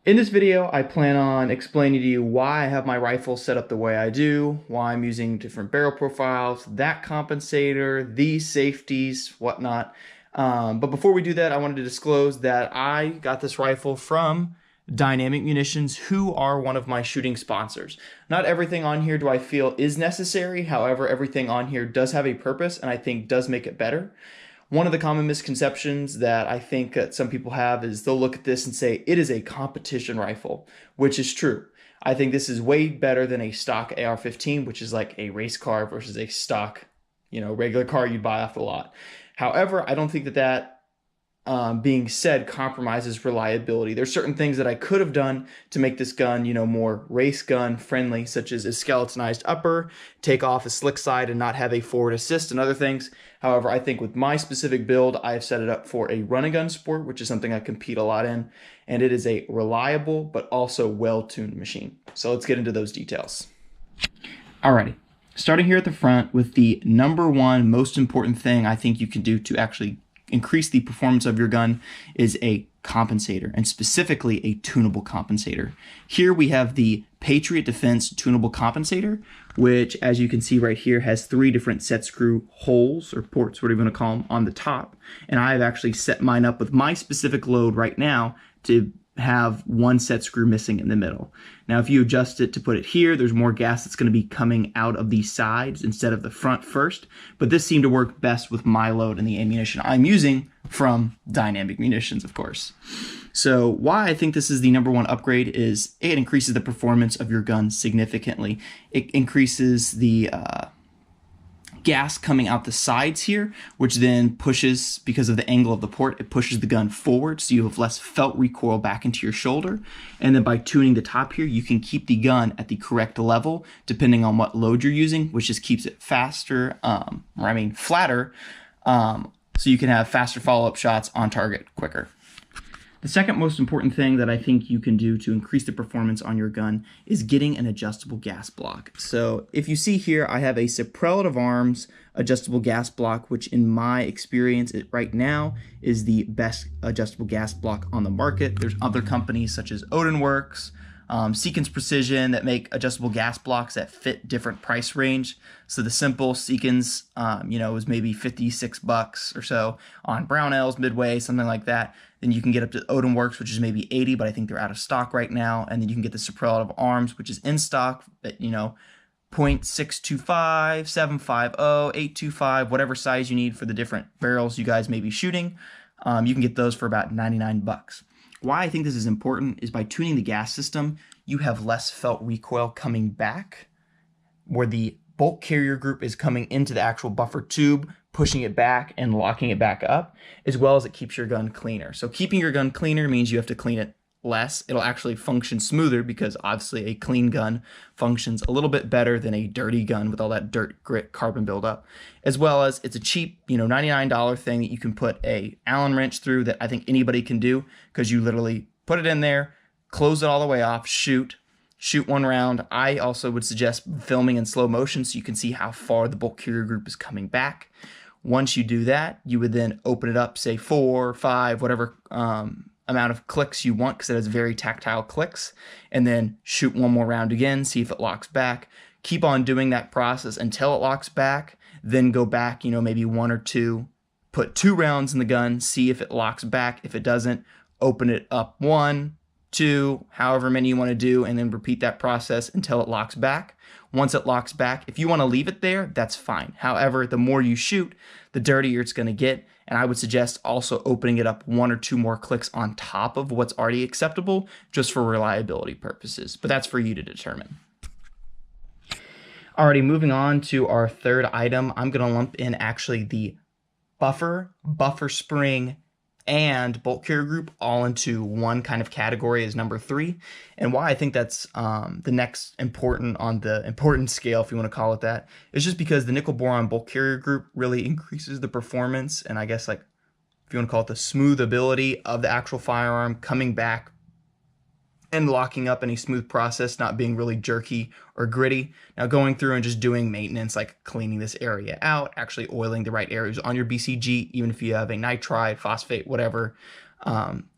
In this video, I plan on explaining to you why I have my rifle set up the way I do, why I'm using different barrel profiles, that compensator, these safeties, whatnot. But before we do that, I wanted to disclose that I got this rifle from Dynamic Munitions, who are one of my shooting sponsors. Not everything on here do I feel is necessary. However, everything on here does have a purpose and I think does make it better. One of the common misconceptions that I think that some people have is they'll look at this and say it is a competition rifle, which is true. I think this is way better than a stock AR15, which is like a race car versus a stock, regular car you'd buy off the lot. However, I don't think that being said compromises reliability. There's certain things that I could have done to make this gun, more race gun friendly, such as a skeletonized upper, take off a slick side and not have a forward assist and other things. However, I think with my specific build, I have set it up for a run and gun sport, which is something I compete a lot in, and it is a reliable but also well-tuned machine. So let's get into those details. Alrighty, starting here at the front with the number one most important thing I think you can do to actually increase the performance of your gun is a compensator, and specifically a tunable compensator. Here we have the Patriot Defense tunable compensator, which, as you can see right here, has 3 different set screw holes or ports, whatever you want to call them, on the top. And I have actually set mine up with my specific load right now to have 1 set screw missing in the middle. Now, if you adjust it to put it here, there's more gas that's going to be coming out of these sides instead of the front first. But this seemed to work best with my load and the ammunition I'm using from Dynamic Munitions, of course. So why I think this is the number one upgrade is it increases the performance of your gun significantly. It increases the gas coming out the sides here, which then pushes, because of the angle of the port, it pushes the gun forward, so you have less felt recoil back into your shoulder. And then by tuning the top here, you can keep the gun at the correct level depending on what load you're using, which just keeps it faster, flatter, so you can have faster follow-up shots on target quicker. The second most important thing that I think you can do to increase the performance on your gun is getting an adjustable gas block. So if you see here, I have a superlative arms adjustable gas block, which in my experience right now is the best adjustable gas block on the market. There's other companies such as Odinworks, Seekins Precision that make adjustable gas blocks that fit different price range. So the simple Seekins, is maybe $56 or so on Brownells, Midway, something like that. Then you can get up to Odinworks, which is maybe $80, but I think they're out of stock right now. And then you can get the superlative arms, which is in stock at, 0.625, 750, 825, whatever size you need for the different barrels you guys may be shooting. You can get those for about $99. Why I think this is important is by tuning the gas system, you have less felt recoil coming back, where the bolt carrier group is coming into the actual buffer tube, pushing it back and locking it back up, as well as it keeps your gun cleaner. So keeping your gun cleaner means you have to clean it less. It'll actually function smoother because obviously a clean gun functions a little bit better than a dirty gun with all that dirt, grit, carbon buildup, as well as it's a cheap, $99 thing that you can put a Allen wrench through that I think anybody can do, because you literally put it in there, close it all the way off, shoot one round. I also would suggest filming in slow motion so you can see how far the bolt carrier group is coming back. Once you do that, you would then open it up, say 4, 5, whatever amount of clicks you want, because it has very tactile clicks, and then shoot one more round again, see if it locks back. Keep on doing that process until it locks back, then go back, maybe 1 or 2, put 2 rounds in the gun, see if it locks back. If it doesn't, open it up 1, 2, however many you want to do, and then repeat that process until it locks back. Once it locks back, if you want to leave it there, that's fine. However, the more you shoot, the dirtier it's going to get. And I would suggest also opening it up 1 or 2 more clicks on top of what's already acceptable, just for reliability purposes. But that's for you to determine. Alrighty, moving on to our third item, I'm going to lump in actually the buffer spring, and bolt carrier group all into one kind of category as number 3. And why I think that's the next important on the importance scale, if you want to call it that, is just because the nickel boron bolt carrier group really increases the performance, and I guess, like, if you want to call it the smooth ability of the actual firearm coming back and locking up any smooth process, not being really jerky or gritty. Now going through and just doing maintenance, like cleaning this area out, actually oiling the right areas on your BCG, even if you have a nitride, phosphate, whatever,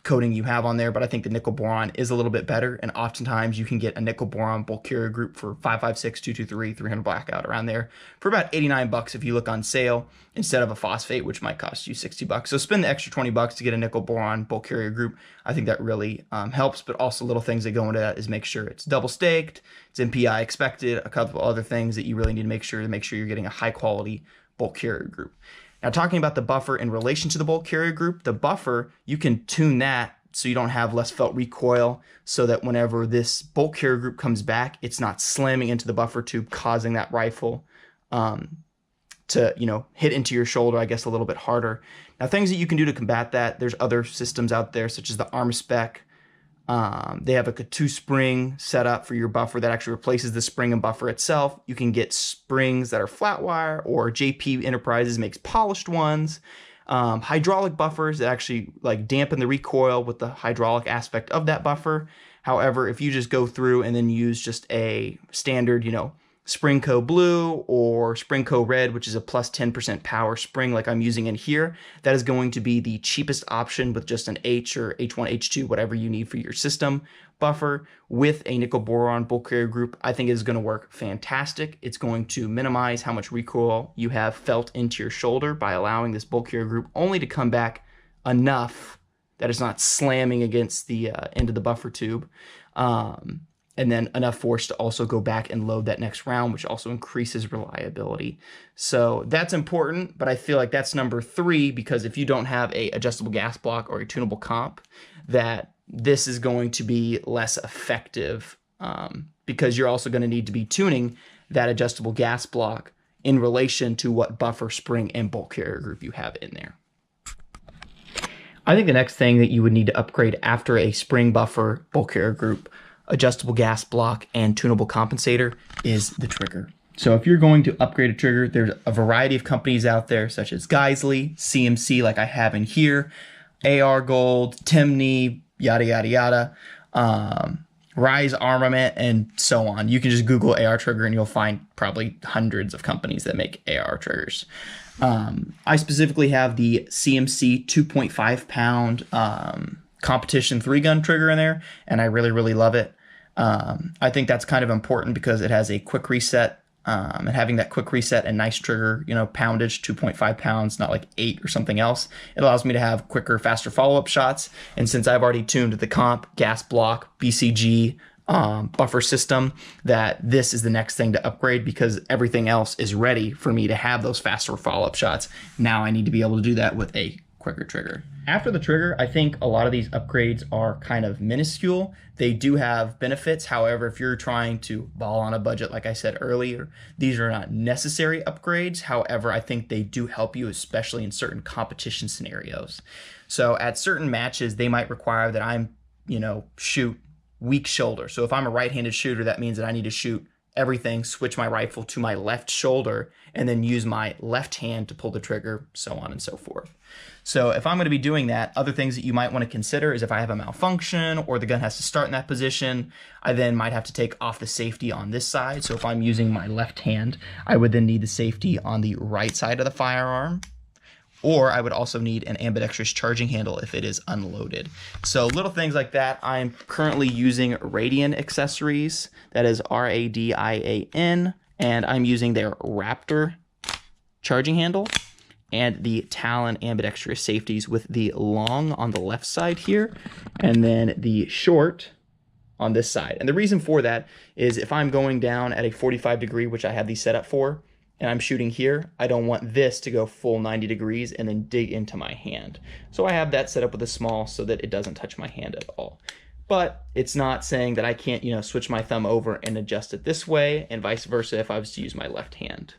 coating you have on there, but I think the nickel boron is a little bit better. And oftentimes you can get a nickel boron bulk carrier group for 556, 223, 300 blackout around there for about 89 bucks if you look on sale, instead of a phosphate, which might cost you 60 bucks. So spend the extra 20 bucks to get a nickel boron bulk carrier group. I think that really helps, but also little things that go into that is make sure it's double staked, it's MPI expected, a couple other things that you really need to make sure you're getting a high quality bulk carrier group. Now, talking about the buffer in relation to the bulk carrier group, the buffer, you can tune that so you don't have less felt recoil, so that whenever this bulk carrier group comes back, it's not slamming into the buffer tube, causing that rifle to, hit into your shoulder, I guess, a little bit harder. Now, things that you can do to combat that, there's other systems out there, such as the ArmSpec. They have a 2-spring setup for your buffer that actually replaces the spring and buffer itself. You can get springs that are flat wire, or JP Enterprises makes polished ones. Hydraulic buffers that actually dampen the recoil with the hydraulic aspect of that buffer. However, if you just go through and then use just a standard, Springco Blue or Springco Red, which is a plus 10% power spring like I'm using in here, that is going to be the cheapest option with just an H or H1, H2, whatever you need for your system buffer with a nickel boron bulk carrier group. I think it is going to work fantastic. It's going to minimize how much recoil you have felt into your shoulder by allowing this bulk carrier group only to come back enough that it's not slamming against the end of the buffer tube. And then enough force to also go back and load that next round, which also increases reliability. So that's important, but I feel like that's number 3, because if you don't have a adjustable gas block or a tunable comp, that this is going to be less effective, because you're also going to need to be tuning that adjustable gas block in relation to what buffer, spring, and bulk carrier group you have in there. I think the next thing that you would need to upgrade after a spring, buffer, bulk carrier group, adjustable gas block, and tunable compensator is the trigger. So if you're going to upgrade a trigger, there's a variety of companies out there, such as Geisley, CMC, like I have in here, AR Gold, Timney, yada, yada, yada, Rise Armament, and so on. You can just Google AR trigger and you'll find probably hundreds of companies that make AR triggers. I specifically have the CMC 2.5 pound competition 3-gun trigger in there, and I really, really love it. I think that's kind of important because it has a quick reset, and having that quick reset and nice trigger, poundage, 2.5 pounds, not like 8 or something else. It allows me to have quicker, faster follow-up shots. And since I've already tuned the comp, gas block, BCG, buffer system, that this is the next thing to upgrade, because everything else is ready for me to have those faster follow-up shots. Now I need to be able to do that with a quicker trigger. After the trigger, I think a lot of these upgrades are kind of minuscule. They do have benefits. However, if you're trying to ball on a budget, like I said earlier, these are not necessary upgrades. However, I think they do help you, especially in certain competition scenarios. So at certain matches, they might require that I'm, shoot weak shoulder. So if I'm a right-handed shooter, that means that I need to shoot everything, switch my rifle to my left shoulder, and then use my left hand to pull the trigger, so on and so forth. So if I'm going to be doing that, other things that you might want to consider is if I have a malfunction or the gun has to start in that position, I then might have to take off the safety on this side. So if I'm using my left hand, I would then need the safety on the right side of the firearm. Or I would also need an ambidextrous charging handle if it is unloaded. So little things like that. I'm currently using Radian accessories. That is Radian. And I'm using their Raptor charging handle and the Talon ambidextrous safeties with the long on the left side here, and then the short on this side. And the reason for that is if I'm going down at a 45 degree, which I have these set up for, and I'm shooting here, I don't want this to go full 90 degrees and then dig into my hand. So I have that set up with a small so that it doesn't touch my hand at all. But it's not saying that I can't, switch my thumb over and adjust it this way, and vice versa if I was to use my left hand.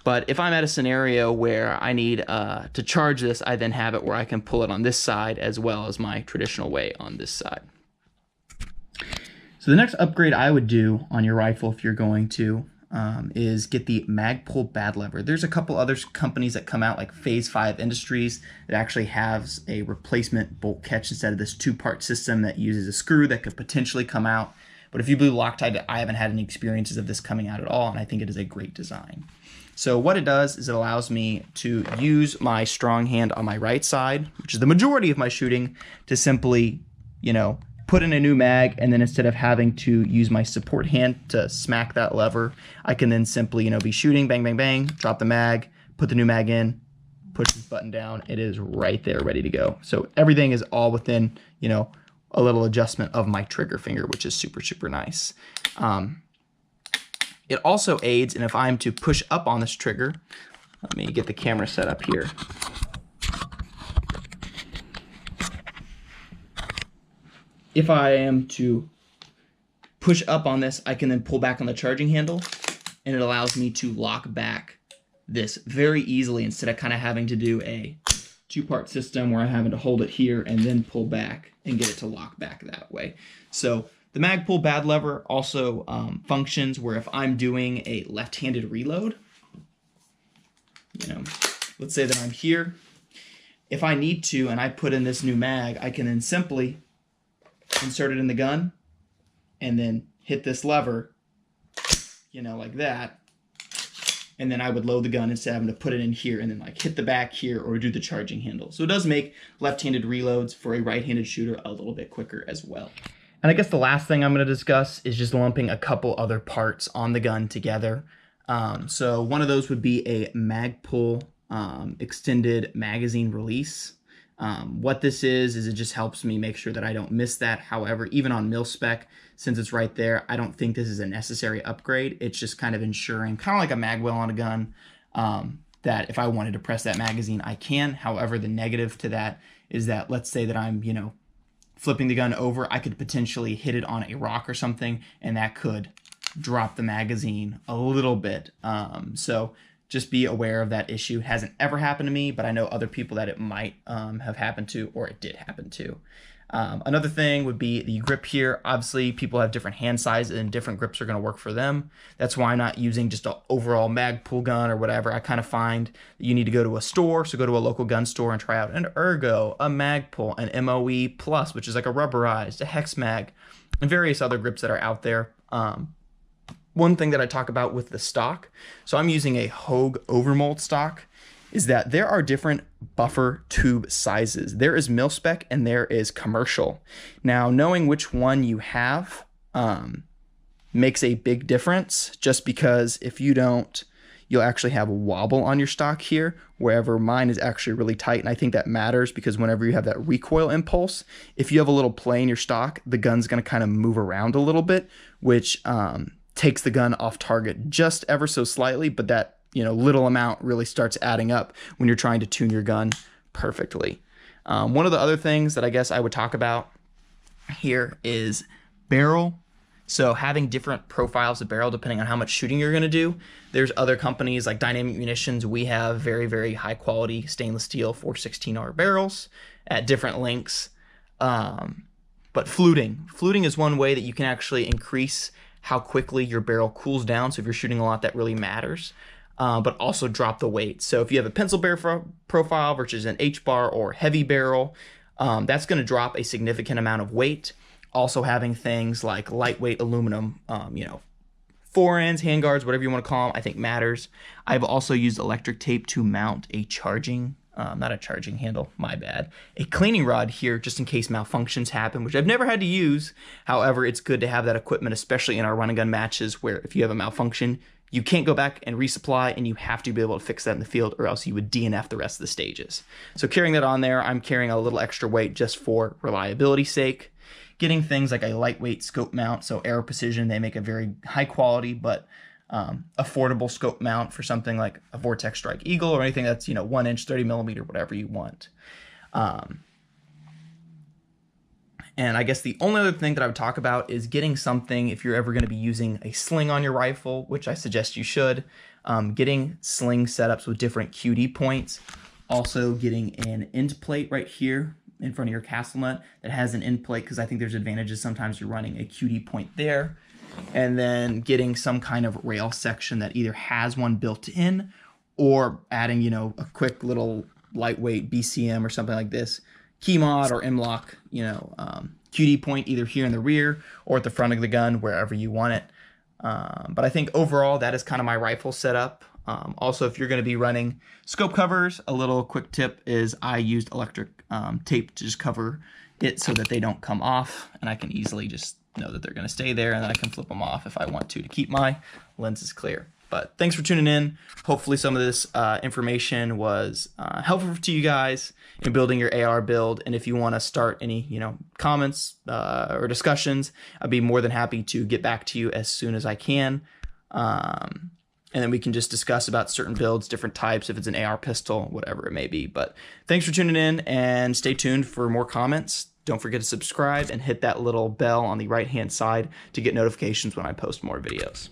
But if I'm at a scenario where I need to charge this, I then have it where I can pull it on this side as well as my traditional way on this side. So the next upgrade I would do on your rifle, if you're going to, is get the Magpul bad lever. There's a couple other companies that come out, like Phase 5 Industries, that actually has a replacement bolt catch instead of this 2-part system that uses a screw that could potentially come out. But if you blew Loctite, I haven't had any experiences of this coming out at all, and I think it is a great design. So what it does is it allows me to use my strong hand on my right side, which is the majority of my shooting, to simply, put in a new mag, and then instead of having to use my support hand to smack that lever, I can then simply, be shooting, bang, bang, bang, drop the mag, put the new mag in, push this button down, it is right there ready to go. So everything is all within, a little adjustment of my trigger finger, which is super, super nice. It also aids, and if I'm to push up on this trigger, let me get the camera set up here. If I am to push up on this, I can then pull back on the charging handle, and it allows me to lock back this very easily instead of kind of having to do a two-part system where I'm having to hold it here and then pull back and get it to lock back that way. So the Magpul bad lever also functions where if I'm doing a left-handed reload, let's say that I'm here, if I need to and I put in this new mag, I can then simply insert it in the gun and then hit this lever, like that. And then I would load the gun instead of having to put it in here and then like hit the back here or do the charging handle. So it does make left-handed reloads for a right-handed shooter a little bit quicker as well. And I guess the last thing I'm going to discuss is just lumping a couple other parts on the gun together. So one of those would be a Magpul extended magazine release. What this is it just helps me make sure that I don't miss that. However, even on mil spec, since it's right there, I don't think this is a necessary upgrade. It's just kind of ensuring, kind of like a mag well on a gun, that if I wanted to press that magazine, I can. However, the negative to that is that let's say that I'm, flipping the gun over, I could potentially hit it on a rock or something, and that could drop the magazine a little bit. So just be aware of that issue. It hasn't ever happened to me, but I know other people that it might have happened to, or it did happen to. Another thing would be the grip here. Obviously, people have different hand sizes and different grips are going to work for them. That's why I'm not using just an overall Magpul gun or whatever. I kind of find that you need to go to a store, so go to a local gun store and try out an Ergo, a Magpul, an MOE Plus, which is like a rubberized, a Hex Mag, and various other grips that are out there. One thing that I talk about with the stock, so I'm using a Hogue overmold stock, is that there are different buffer tube sizes. There is mil-spec and there is commercial. Now, knowing which one you have makes a big difference, just because if you don't, you'll actually have a wobble on your stock here, wherever mine is actually really tight. And I think that matters because whenever you have that recoil impulse, if you have a little play in your stock, the gun's gonna kind of move around a little bit, which takes the gun off target just ever so slightly, but that little amount really starts adding up when you're trying to tune your gun perfectly. One of the other things that I guess I would talk about here is barrel. So having different profiles of barrel depending on how much shooting you're going to do. There's other companies like Dynamic Munitions. We have very, very high quality stainless steel 416R barrels at different lengths. But fluting is one way that you can actually increase how quickly your barrel cools down. So if you're shooting a lot, that really matters. But also drop the weight. So if you have a pencil barrel profile versus an H-bar or heavy barrel, that's going to drop a significant amount of weight. Also having things like lightweight aluminum, fore ends, handguards, whatever you want to call them, I think matters. I've also used electric tape to mount a charging, not a charging handle, my bad, a cleaning rod here just in case malfunctions happen, which I've never had to use. However, it's good to have that equipment, especially in our run and gun matches where if you have a malfunction, you can't go back and resupply, and you have to be able to fix that in the field, or else you would DNF the rest of the stages. So carrying that on there, I'm carrying a little extra weight just for reliability's sake. Getting things like a lightweight scope mount, so Aero Precision, they make a very high quality but affordable scope mount for something like a Vortex Strike Eagle or anything that's 1 inch, 30 millimeter, whatever you want. And I guess the only other thing that I would talk about is getting something, if you're ever going to be using a sling on your rifle, which I suggest you should, getting sling setups with different QD points. Also getting an end plate right here in front of your castle nut that has an end plate, because I think there's advantages sometimes you're running a QD point there. And then getting some kind of rail section that either has one built in or adding, a quick little lightweight BCM or something like this. Key mod or M-lock, QD point either here in the rear or at the front of the gun, wherever you want it. But I think overall that is kind of my rifle setup. Also, if you're going to be running scope covers, a little quick tip is I used electric tape to just cover it so that they don't come off, and I can easily just know that they're going to stay there, and then I can flip them off if I want to keep my lenses clear. But thanks for tuning in. Hopefully some of this information was helpful to you guys in building your AR build. And if you want to start any, comments or discussions, I'd be more than happy to get back to you as soon as I can. And then we can just discuss about certain builds, different types, if it's an AR pistol, whatever it may be. But thanks for tuning in, and stay tuned for more comments. Don't forget to subscribe and hit that little bell on the right-hand side to get notifications when I post more videos.